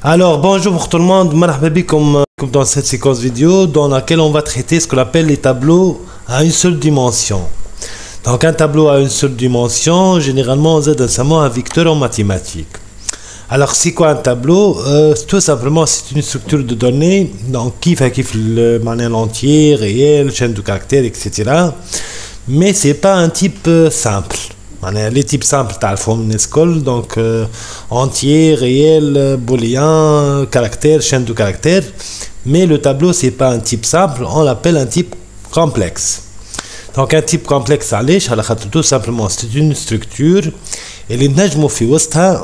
Alors bonjour tout le monde, marhaba bikoum dans cette séquence vidéo dans laquelle on va traiter ce qu'on appelle les tableaux à une seule dimension. Donc un tableau à une seule dimension, généralement on aide un vecteur en mathématiques. Alors c'est quoi un tableau? Tout simplement c'est une structure de données, donc qui fait l'entier, réel, chaîne de caractères, etc. Mais c'est pas un type simple. Les types simples تعرفهم من l'école, donc entier, réel, booléen, caractère, chaîne de caractères. Mais le tableau c'est pas un type simple, on l'appelle un type complexe. Donc un type complexe tout simplement c'est une structure et les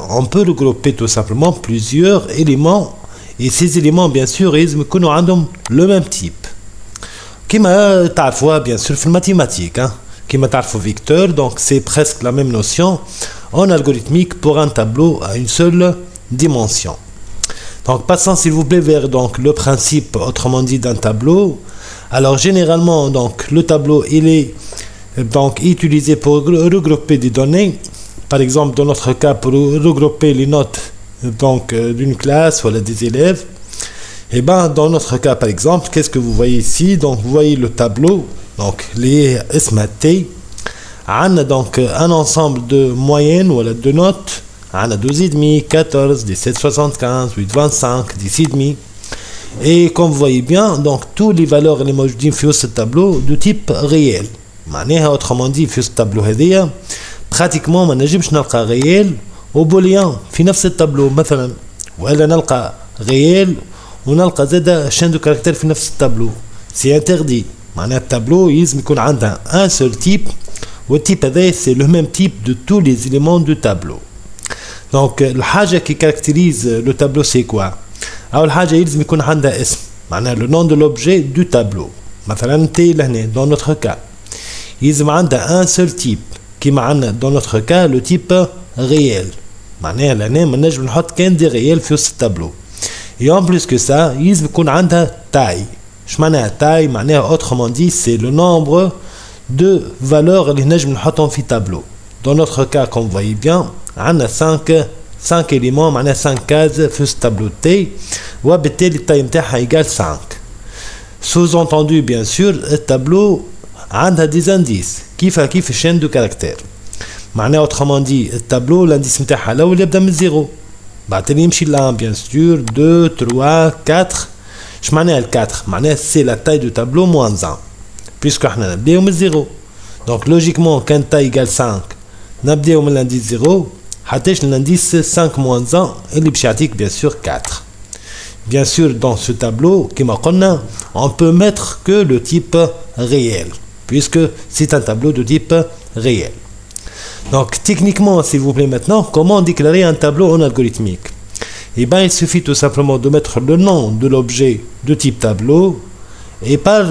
on peut regrouper tout simplement plusieurs éléments et ces éléments bien sûr ils ont le même type. Comme bien sûr في mathématiques, qui au vecteur, donc c'est presque la même notion en algorithmique pour un tableau à une seule dimension. Donc passons s'il vous plaît vers donc le principe autrement dit d'un tableau. Alors généralement donc le tableau il est donc utilisé pour regrouper des données, par exemple dans notre cas pour regrouper les notes donc d'une classe ou des élèves. Et ben dans notre cas par exemple, qu'est-ce que vous voyez ici? Donc vous voyez le tableau, donc les SMAT, on a donc un ensemble de moyennes ou de notes, on a 12,5, 14, 17,75, 8,25, 10,5. Et comme vous voyez bien, donc toutes les valeurs les موجودين في ce tableau de type réel. معناها autrement dit في ce tableau هذيا pratiquement ما نجمش نلقى réel au booléen في نفس التابلو مثلا، ولا نلقى réel ونلقى زاده chaîne de caractères في نفس التابلو. C'est interdit. معناها التابلو يلزم يكون عندها un seul type والtype هذا c'est le même type de tous les éléments du tableau. Donc الحاجة qui caractérise le tableau c'est quoi؟ أول حاجة يلزم يكون عندها اسم، معناها le nom de l'objet du tableau. مثلا تي لهنا dans notre cas يلزم عندها un seul type كيما عندنا dans notre cas le type réel. معناها لهنا ما نجم نحط كان دي réel في وسط التابلو. Et en plus que ça يلزم يكون عندها taille. معناها taille معناها autrement dit c'est le nombre de valeurs اللي نجم نحطهم في tableau. Dans notre cas comme vous voyez bien عندنا 5 éléments معناها 5 cases في ce tableau T وبالتالي التاي نتاعها égale 5. Sous-entendu bien sûr التابلو عندها des indices كيف chaîne de caractères. معناها autrement dit التابلو l'indice نتاعها الاول يبدا من 0 بعد يمشي ل 1 bien sûr 2 3 4. Je m'en ai le 4, c'est la taille du tableau moins 1, puisque on a bien 0. Donc logiquement, quand taille égale 5, on a bien l'indice 0, l'indice 5 moins 1, et l'ibchatique bien sûr 4. Bien sûr, dans ce tableau, on peut mettre que le type réel, puisque c'est un tableau de type réel. Donc techniquement, s'il vous plaît maintenant, comment déclarer un tableau en algorithmique? Eh bien, il suffit tout simplement de mettre le nom de l'objet de type tableau et par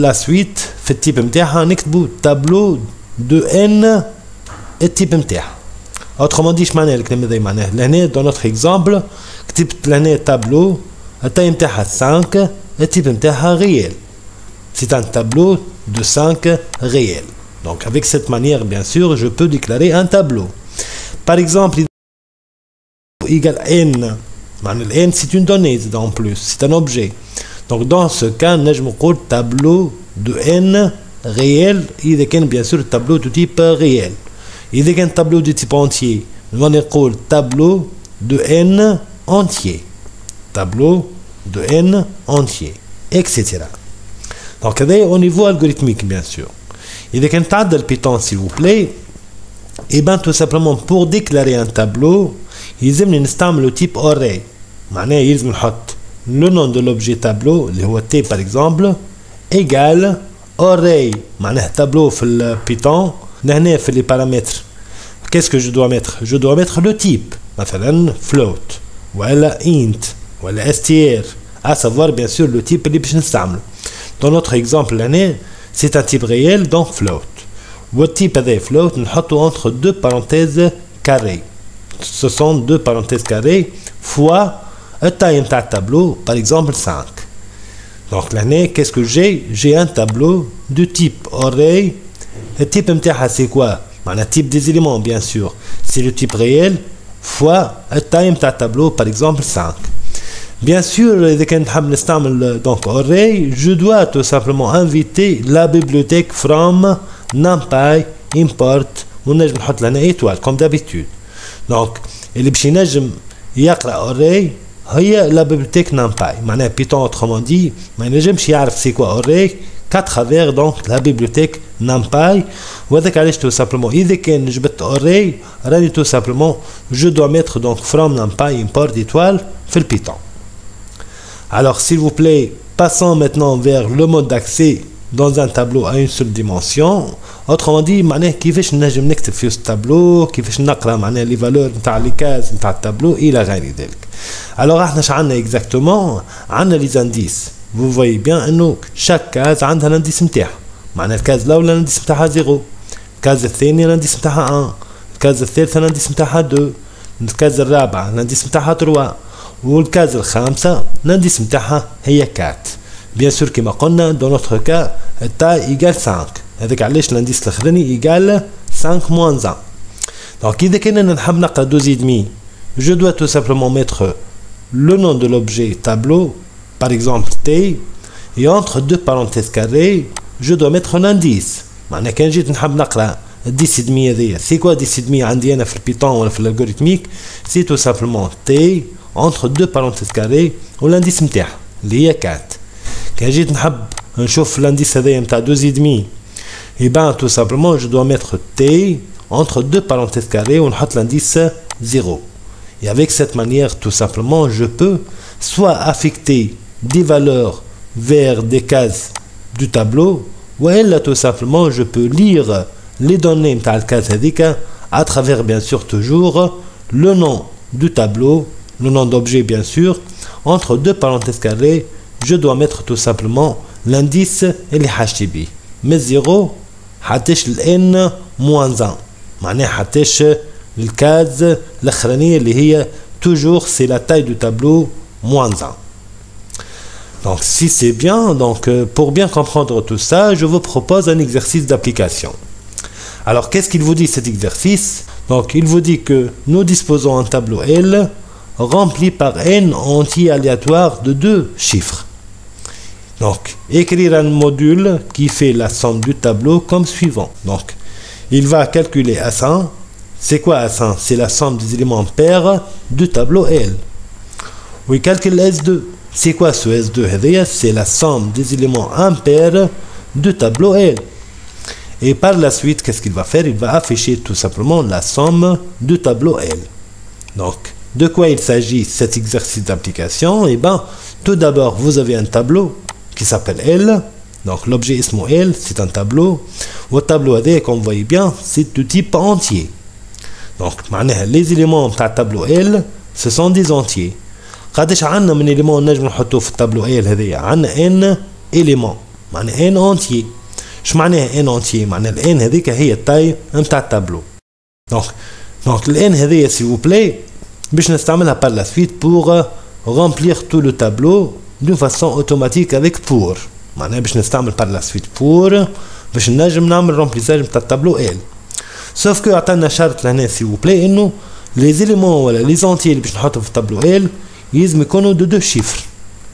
la suite, fait type متاعها نكتبوا tableau de n et type متاعها. Autrement dit, je معناها الكلام هذا معناه لهنا dans notre exemple كتبت لهنا tableau التاي متاعها 5 et type متاعها réel. C'est un tableau de 5 réel. Donc avec cette manière, bien sûr, je peux déclarer un tableau. Par exemple, égale n. Le n c'est une donnée en plus, c'est un objet. Donc dans ce cas, je me tableau de n réel, il y a bien sûr tableau de type réel. Il y a un tableau de type entier, on a tableau de n entier. Tableau de n entier, etc. Donc au niveau algorithmique bien sûr. Il y a un tas de Python s'il vous plaît. Et bien tout simplement pour déclarer un tableau, يلزمني نستعمل le type array. معناه يلزم نحط le nom de l'objet tableau اللي هو t par exemple égal array معناه tableau في le Python. هنا في les paramètres qu'est-ce que je dois mettre? Je dois mettre le type مثلا float ولا int ولا str, à savoir bien sûr le type اللي باش نستعمله. Dans notre exemple هنا c'est un type réel donc float. Le type هذا float نحطه entre deux parenthèses carrées. Ce sont deux parenthèses carrées fois la taille de tableau, par exemple 5. Donc l'année, qu'est-ce que j'ai? J'ai un tableau de type array. Le type c'est quoi? Le type des éléments, bien sûr. C'est le type réel fois la taille de tableau, par exemple 5. Bien sûr, donc array, je dois tout simplement inviter la bibliothèque from numpy import ونجم نحط لنا étoile comme d'habitude. Donc اللي باش ينجم يقرا array هي la bibliothèque numpy. معناها Python autrement dit ما ينجمش يعرف c'est quoi array qu'à travers donc la bibliothèque numpy. وهذاك علاش tout simplement إذا كان جبت array راني tout simplement je dois mettre donc from numpy import étoile في le Python. Alors s'il vous plaît, passons maintenant vers le mode d'accès dans un tableau à une seule dimension. Autrement dit, معناه كيفاش نجم نكتب في التابلو، كيفاش نقرا معناه لي فالور نتاع لي كاز نتاع التابلو الى غير ذلك. Alors احنا اش عندنا exactement؟ عندنا لي زانديس. Vous voyez bien انه chaque كاز عندها الانديس نتاعها. معناه الكاز الاولى الانديس نتاعها 0، الكاز الثانية الانديس نتاعها 1، الكاز الثالثة الانديس نتاعها 2، الكاز الرابعة الانديس نتاعها 3، والكاز الخامسة الانديس نتاعها هي 4. Bien sûr كما قلنا dans notre cas التاي égale 5. هذاك علاش الانديس الاخراني égale 5 moins 1. Donc إذا كنا نحب نقرا 12,5 je dois tout simplement mettre le nom de l'objet tableau, par exemple t, et entre deux parenthèses carrées je dois mettre un indice. معناها كان جيت نحب نقرا 10,5 هذيا c'est quoi 10,5 عندي انا في البيتون ولا في الالغوريثميك c'est tout simplement t entre deux parenthèses carrées والانديس نتاعها اللي هي 4. كان جيت نحب نشوف الانديس هذايا نتاع 12,5 et ben tout simplement je dois mettre t entre deux parenthèses carrées ونحط l'indice 0. Et avec cette manière tout simplement je peux soit affecter des valeurs vers des cases du tableau ou là tout simplement je peux lire les données نتاع الكاز هذيك à travers bien sûr toujours le nom du tableau, le nom d'objet bien sûr, entre deux parenthèses carrées je dois mettre tout simplement l'indice اللي حاجتي بيه. من 0 حتىش n moins 1 معناها حتىش الكاز الاخرانيه اللي هي toujours c'est la taille du tableau moins 1. Donc si c'est bien, donc pour bien comprendre tout ça, je vous propose un exercice d'application. Alors qu'est-ce qu'il vous dit cet exercice? Donc il vous dit que nous disposons un tableau L rempli par n entiers aléatoires de 2 chiffres. Donc écrire un module qui fait la somme du tableau comme suivant. Donc il va calculer S1. C'est quoi S1? C'est la somme des éléments pairs du tableau L. Oui, calcule S2. C'est quoi ce S2? C'est la somme des éléments impairs du tableau L. Et par la suite, qu'est-ce qu'il va faire? Il va afficher tout simplement la somme du tableau L. Donc, de quoi il s'agit cet exercice d'application? Eh bien, tout d'abord, vous avez un tableau qui s'appelle L. Donc, l'objet ismo L, c'est un tableau. Au tableau AD, comme vous voyez bien, c'est de type entier. Donc, les éléments de tableau L, ce sont des entiers. قداش عندنا من éléments نجم نحطوه في التابلو L هذايا؟ عندنا n éléments، معناها n entier. اش معناها n entier؟ معناها ال n هذيك هي التاي نتاع التابلو. Donc ال n هذايا s'il vous plaît باش نستعملها par la suite pour remplir tout le tableau d'une façon automatique avec pour. معناها باش نستعمل par la suite pour باش نجم نعمل remplissage نتاع التابلو L. Sauf que عطانا شرط لهنا s'il vous plaît انه les éléments ولا les entiers اللي باش نحطهم في التابلو L يلزم يكونوا de 2 chiffres.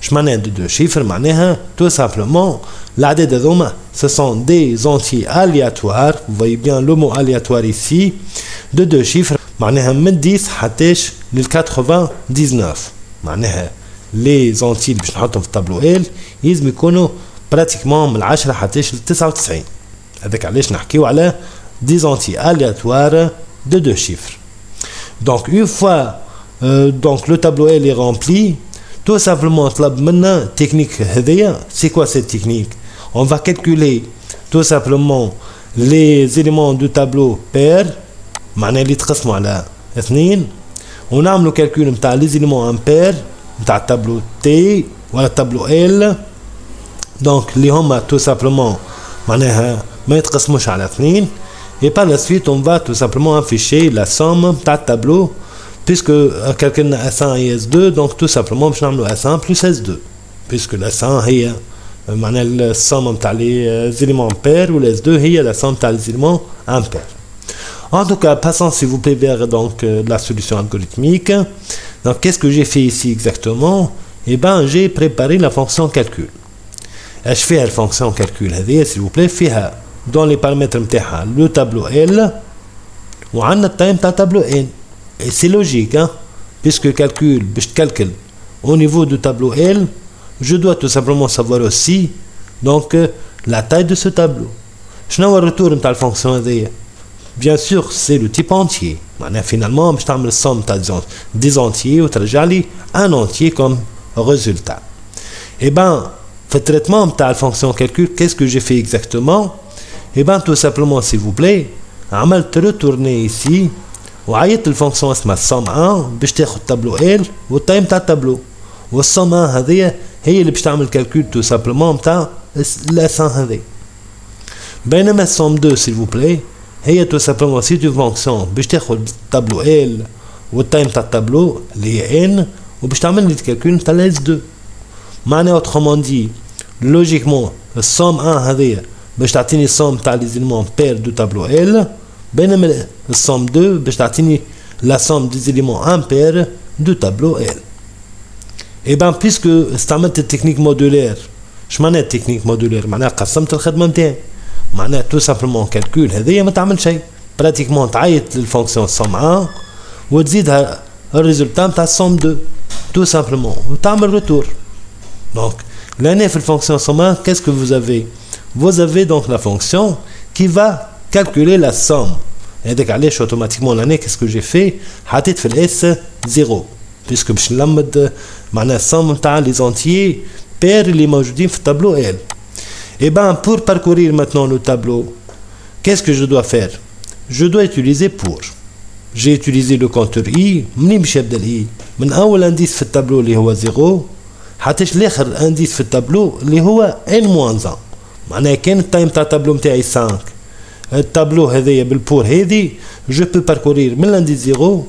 اش معناها de 2 chiffres؟ معناها tout simplement الأعداد هذوما ce sont des entiers aléatoires. Vous voyez bien le mot aléatoire ici, de 2 chiffres. معناها من 10 حتىش لل 99. معناها les entiers اللي باش نحطهم في التابلو L يلزم يكونوا pratiquement من 10 حتىش ل 99. هذاك علاش نحكيو على des entiers aléatoires de 2 chiffres. Donc une fois donc le tableau L est rempli, tout simplement طلب منا technique هذيا. C'est quoi cette technique? On va calculer tout simplement les éléments du tableau pair معناها اللي يتقسموا على 2 ونعملوا calcul نتاع les éléments impairs نتاع التابلو T ولا التابلو L. donc اللي هما tout simplement معناها ما يتقسموش على 2. et par la suite on va tout simplement afficher la somme نتاع التابلو puisque calculنا S1 et S2, donc tout simplement باش نعملوا S1 plus S2 puisque la S1 هي معناها السوم نتاع les éléments pairs ou la S2 هي la somme نتاع les éléments impairs. En tout cas, passons s'il vous plaît vers donc la solution algorithmique. Donc qu'est-ce que j'ai fait ici exactement? et ben j'ai préparé la fonction calcul. اش فيها الفونكسيون كالكول هذه s'il vous plaît؟ فيها dans les paramètres نتاعها le tableau L وعندنا التايم تاع tableau N. et c'est logique hein, puisque calcul باش تكالكل au niveau du tableau L, je dois tout simplement savoir aussi donc la taille de ce tableau. شنو هو الريتور نتاع الفونكسيون هذه؟ bien sûr c'est le type entier. معناها finalement باش تعمل الصوم تاع des entiers وترجع لي un entier comme résultat. et ben في التريتمون تاع الفونكسيون calcul, qu'est-ce que j'ai fait exactement? et ben tout simplement s'il vous plaît عملت retourner ici وعيطت الفونكسيون اسمها somme 1 باش تاخذ تابلو L والتايم تاع التابلو، والصوم 1 هذيا هي اللي باش تعمل كالكول تو سامبلومون تاع الاس 1 هذي. بينما الصوم 2 s'il vous plaît هي تو سامبلومون سي دو فونكسيون باش تاخذ تابلو L والتايم تاع التابلو اللي هي N وباش تعمل لي الكالكول تاع الاس 2. معناها اوترومون دي لوجيكمون الصوم 1 هذيا باش تعطيني الصوم تاع لي زيليمون بير دو تابلو L، بينما الصوم 2 باش تعطيني la somme des éléments impairs du tableau L. et ben puisque استعملت التكنيك مودولير، اش معناها التكنيك مودولير؟ معناها قسمت الخدمه نتاعي، معناها تو سامبلومون كالكول هذيا ما تعمل شيء، براتيكمون تعيط للفونكسيون صوم 1 وتزيدها الريزولتا نتاع الصوم 2 تو سامبلومون وتعمل ريتور. donc l'année في الفونكسيون صوم 1 qu'est-ce que vous avez? vous avez donc la fonction qui va calculer la somme. هذاك علاش اوتوماتيكمون l'année qu'est-ce que j'ai fait؟ حطيت في الاس 0 puisque باش نلمد معناها الصوم نتاع لي زونتيي بير اللي موجودين في التابلو L. et ben pour parcourir maintenant le tableau, qu'est-ce que je dois faire? je dois utiliser pour. j'ai utilisé le compteur i. منين باش يبدا الاي؟ من اول انديس في التابلو اللي هو 0 حتى لاخر انديس في التابلو اللي هو n-1. معناها كان التايم تاع التابلو نتاعي 5 التابلو هذايا بالبور هذي جو بو باركورير من لانديس 0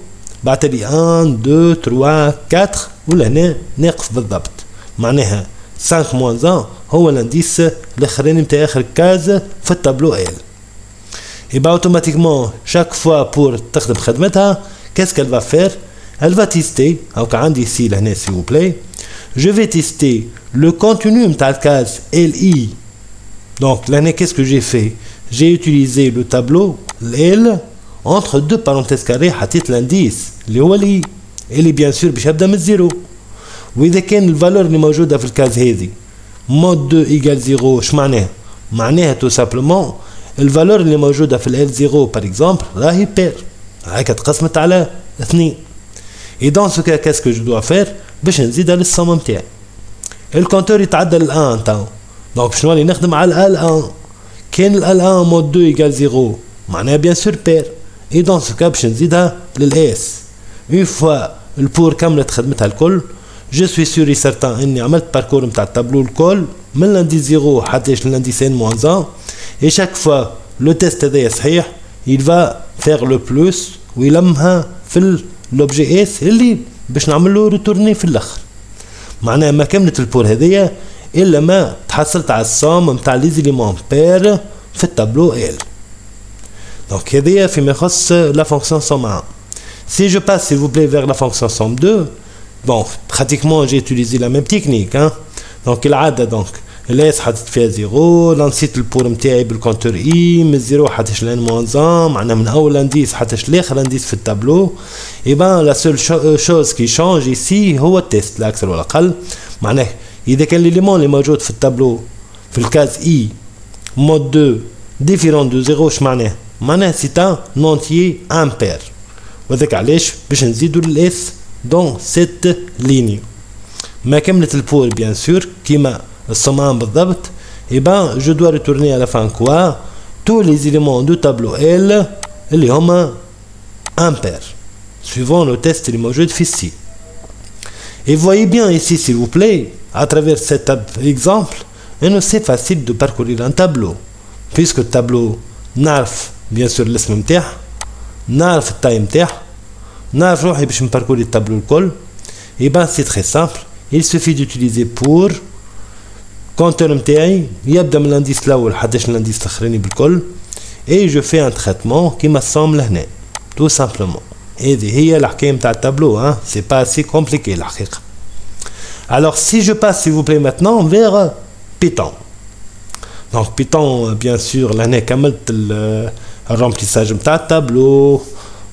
بعد لي 1 2 3 4 ولهنا ناقص بالضبط. معناها 5 موان 1 هو لانديس الاخراني نتاع اخر كاز في التابلو L. et bah automatiquement chaque fois pour تخدم خدمتها qu'est-ce qu'elle va faire? elle va tester. donc عندي ici لهنا s'il vous plaît je vais tester le contenu نتاع الكاز LI. donc l'année qu'est-ce que j'ai fait? j'ai utilisé le tableau L entre deux parenthèses carrées حطيت l'indice اللي هو لي اللي bien sûr باش يبدا من الزيرو. واذا كان الفالور اللي موجوده في الكاز هذه مود 2 ايكال 0 اش معناها؟ معناها تو سامبلومون الفالور اللي موجوده في ال 0 باغ اكزومبل راهي بير هاكا تقسمت على 2. et dans ce cas qu'est-ce que je dois faire؟ باش نزيدها للصم نتاعي. الكونتور يتعدى ال 1 تاعو دونك باش نولي نخدم على ال 1. كان ال 1 مود 2 ايكال 0 معناها بيان سور بير. et dans ce cas باش نزيدها للاس. une fois البور كملت خدمتها الكل je suis sûr et certain اني عملت باركور نتاع التابلو الكل من لانديس 0 حتى لانديس n-1 et chaque fois le test هذايا صحيح il va faire le plus ويلمها في لوبجي اس اللي باش نعمل له ريتورني في الاخر. معناها ما كملت البور هذيا الا ما تحصلت على الصوم نتاع لي زيليمون بير في التابلو L. donc هذيا فيما يخص لا فونكسيون somme 1. si je passe s'il vous plaît vers la fonction somme 2, bon pratiquement j'ai utilisé la même technique hein. donc العاده donc الاس حطيت فيها 0 لنسيت البور نتاعي بالكونتور اي من 0 حتى n-1 معناها من اول انديس حتى لاخر انديس في التابلو. et ben la seule chose qui change ici هو التيست لا اكثر ولا اقل. معناه اذا كان ليليمون اللي موجود في التابلو في الكاز اي مود 2 ديفيرون دو 0 اش معناه؟ معناه سي ان نونتيي امبير وذاك علاش باش نزيدو للاس دون سيت ليني. ما كملت البور بيان سور كيما الصمان بالضبط. et ben je dois retourner à la fin quoi? tous les éléments du tableau L اللي هما impairs suivant le test اللي موجود في السي. et voyez bien ici s'il vous plaît à travers cet exemple c'est facile de parcourir un tableau puisque le tableau نعرف bien sûr الاسم نتاعه نعرف التايم نتاعه نعرف روحي باش نباركوري التابلو الكل. et ben c'est très simple il suffit d'utiliser pour compteur نتاعي يبدا من الانديس الاول حتى الانديس الاخراني بالكل et je fais un traitement كيما الصوم لهنا tout simplement. هذه هي الحكايه نتاع التابلو hein. c'est pas assez compliqué الحقيقه. Alors si je passe s'il vous plaît maintenant vers Python. Donc Python bien sûr l'année كملت الرمplissage نتاع tableau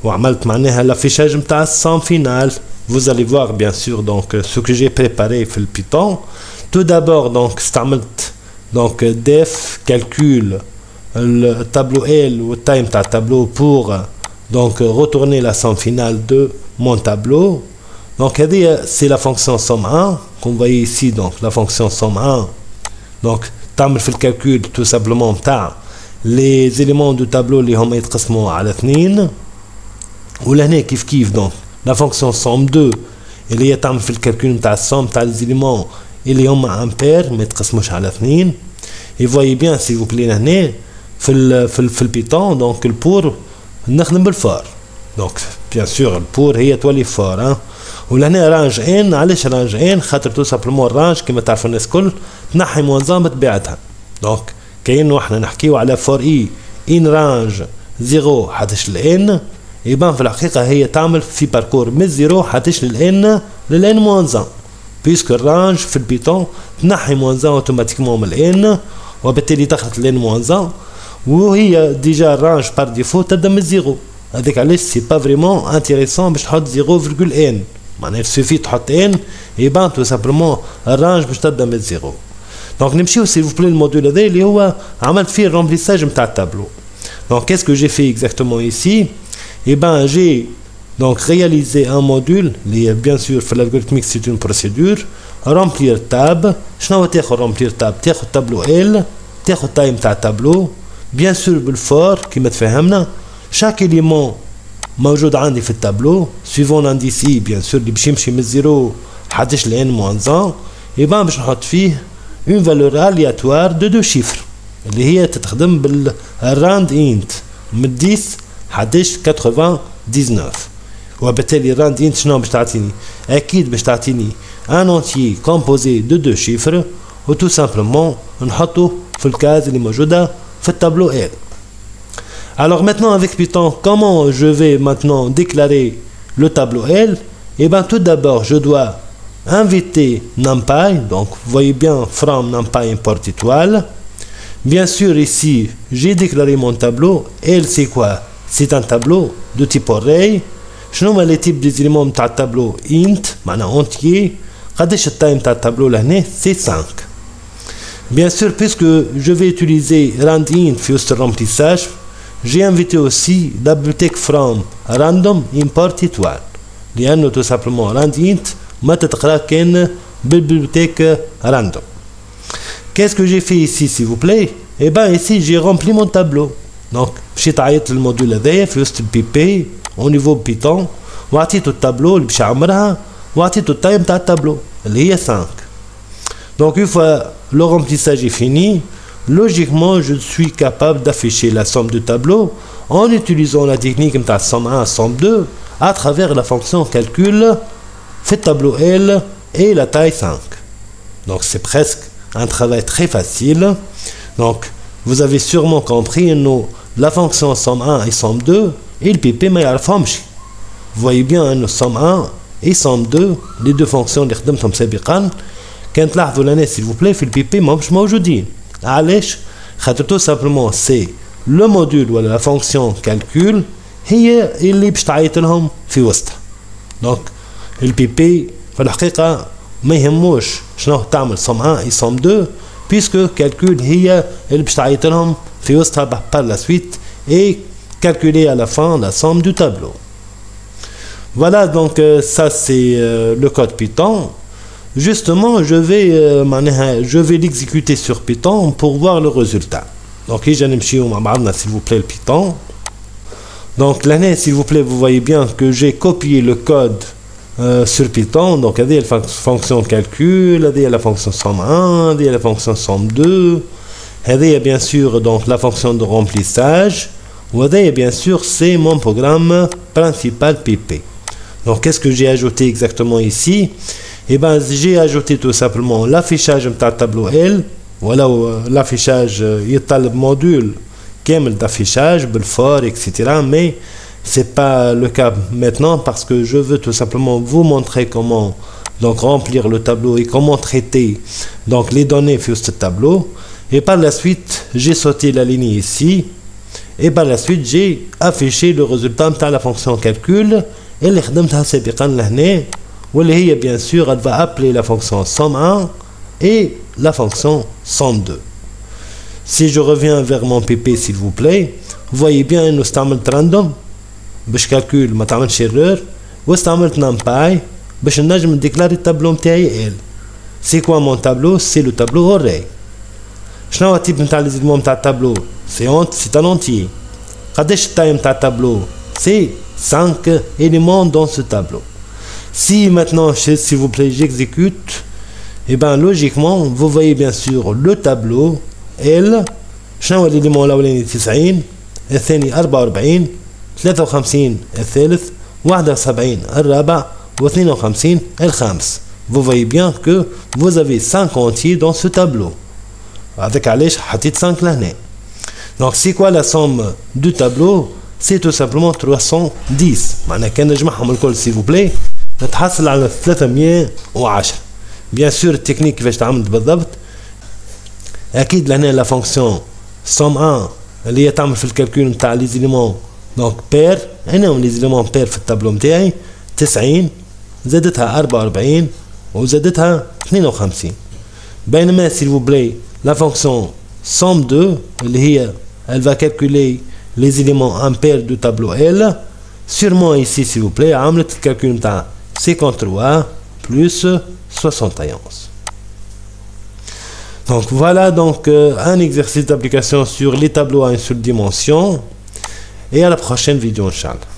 وعملت معناها l'affichage نتاع somme finale. Vous allez voir bien sûr donc ce que j'ai préparé في Python. Tout d'abord donc استعملت donc def calcul le tableau L ou time تاع tableau pour donc retourner la somme finale de mon tableau. Donc c'est la fonction somme1 qu'on voit ici, donc la fonction somme1 donc تعمل في الكالكول tout simplement تاع les éléments du tableau اللي هما يتقسموا على 2 ولهنا كيف كيف donc la fonction somme2 اللي هي تعمل في الكالكول نتاع السوم تاع les éléments اللي هما امبير ما يتقسموش على 2 et voyez bien s'il vous plaît لهنا في البيتون donc البور نخدم بالفار donc bien sûr البور هي تولي فار ولهنا رانج ان علاش رانج ان خاطر تو سامبلومون رانج كيما تعرفوا الناس الكل تنحي موظمه بطبيعتها دونك كاينو احنا نحكيو على فور اي ان رانج 0 حتى للان يبان في الحقيقه هي تعمل في باركور من 0 حتى للان موان 1 بيسك الرانج في البيتون تنحي موان 1 اوتوماتيكمون من الان وبالتالي دخلت الان موان 1 وهي ديجا الرانج بار ديفو تبدا من 0 هذاك علاش سي با فريمون انتيريسون باش تحط 0.n معناها سوفي تحط ان يبان تو سامبلومون الرانج باش تبدا من 0 دونك نمشيو سي فو بلي الموديل هذا اللي هو عملت فيه الرومبليساج نتاع التابلو دونك كيسكو جي في اكزاكتومون ايسي يبان جي donc réaliser un module اللي bien sûr في l'algorithmique c'est une procédure remplir tab شنو تاخذ remplir tab تاخذ tableau L تاخذ time تاع tableau bien sûr بالفور كيما تفهمنا chaque élément موجود عندي في التابلو suivant l'indice I bien sûr اللي باش يمشي من 0 حتى ل n-1 يبان باش نحط فيه une valeur aléatoire de 2 chiffres اللي هي تتخدم بالراند انت من 10 حتى 99 وبالتالي الراند انت شنو باش تعطيني اكيد باش تعطيني un entier composé de 2 chiffres و tout simplement نحطه في الكاز اللي موجوده في التابلو L. Alors maintenant avec Python, comment je vais maintenant déclarer le tableau L? Eh bien tout d'abord je dois inviter NumPy, donc vous voyez bien from NumPy import étoile. Bien sûr ici j'ai déclaré mon tableau. L c'est quoi? C'est un tableau de type array. Je nomme les types des éléments de tableau int, maintenant entier. قداش التايم تاع التابلو لهنا c'est 5. Bien sûr puisque je vais utiliser randint في وسط الرمplissage, j'ai invité aussi la bibliothèque from random import étoile لأنه tout simplement randint ما تتقرا كان بالبيبليوثèque random. Qu'est-ce que j'ai fait ici s'il vous plaît? Eh bien ici j'ai rempli mon tableau. Donc مشيت عيطت للموديل هذايا في وسط البي بي au niveau Python وعطيته التابلو اللي باش يعمرها وعطيته التايم تاع التابلو اللي هي 5. Donc une fois le remplissage est fini, logiquement je suis capable d'afficher la somme du tableau en utilisant la technique de somme 1 somme 2 à travers la fonction calcul fait tableau L et la taille 5. Donc c'est presque un travail très facile. Donc vous avez sûrement compris nous la fonction somme 1 et somme 2 et le pp ما يعرفهمش. Vous voyez bien nous somme 1 et somme 2 les deux fonctions اللي خدمتهم سابقا كان تلاحظوا لنا s'il vous plaît في البي بي ماهمش موجودين. علاش؟ خاطر tout simplement c'est le module ولا la fonction calcul هي اللي باش تعيط لهم في وسطها. دونك البي بي في الحقيقة ما يهموش شنو تعمل somme 1 et somme 2 puisque calcul هي اللي باش تعيط لهم في وسطها par la suite et calculer à la fin la somme du tableau. Voilà donc ça c'est le code Python. Justement je vais l'exécuter sur Python pour voir le résultat. Donc ici نمشيو مع بعضنا s'il vous plaît le Python. Donc là s'il vous plaît vous voyez bien que j'ai copié le code sur Python. Donc هذه la fonction calcul, هذه la fonction somme 1, هذه la fonction somme 2, هذه bien sûr donc la fonction de remplissage. وهذه bien sûr c'est mon programme principal PP. Donc qu'est-ce que j'ai ajouté exactement ici? Eh ben j'ai ajouté tout simplement l'affichage de tableau L. Voilà l'affichage يطلب module كامل d'affichage بالفور etc. Mais c'est pas le cas maintenant parce que je veux tout simplement vous montrer comment donc remplir le tableau et comment traiter donc les données sur ce tableau. Et par la suite, j'ai sauté la ligne ici. Et par la suite, j'ai affiché le résultat de la fonction calcul. Et اللي خدمتها سابقا لهنا واللي هي bien sûr elle va appeler la fonction somme1 et la fonction somme2. Si je reviens vers mon PP s'il vous plaît, vous voyez bien انه استعملت random باش calcul ما تعملش erreur واستعملت numpy باش نجم نديكلاري التابلو نتاعي ال. C'est quoi mon tableau? C'est le tableau array. شنو هو التيب نتاع les éléments نتاع التابلو؟ c'est un entier. قداش التايم نتاع التابلو؟ C'est 5 éléments dans ce tableau. Si maintenant, s'il vous plaît, j'exécute, et bien logiquement, vous voyez bien sûr le tableau L. شنو هو l'élément الأولاني 90 الثاني 44 53 الثالث 71 الرابع و52 الخامس. Vous voyez bien que vous avez 5 entiers dans ce tableau. Avec علاش حطيت 5 لهنا. Donc c'est quoi la somme du tableau? C'est tout simplement 310. معناها كان نجمعهم الكل s'il vous plaît نتحصل على 310. Bien sûr التكنيك كيفاش تعمل بالضبط. أكيد لهنا لا فونكسيون somme1 اللي هي تعمل في الكالكول نتاع لي زيليمون دونك بير. هنا هم لي زيليمون بير في التابلو نتاعي 90 زادتها 44 وزادتها 52. بينما s'il vous plaît la fonction somme2 اللي هي elle va calculer les éléments impairs du tableau L. Sûrement ici s'il vous plaît عملت الكالكول نتاع 53 plus 71. Donc voilà donc un exercice d'application sur les tableaux à une seule dimension et à la prochaine vidéo Inch'Allah.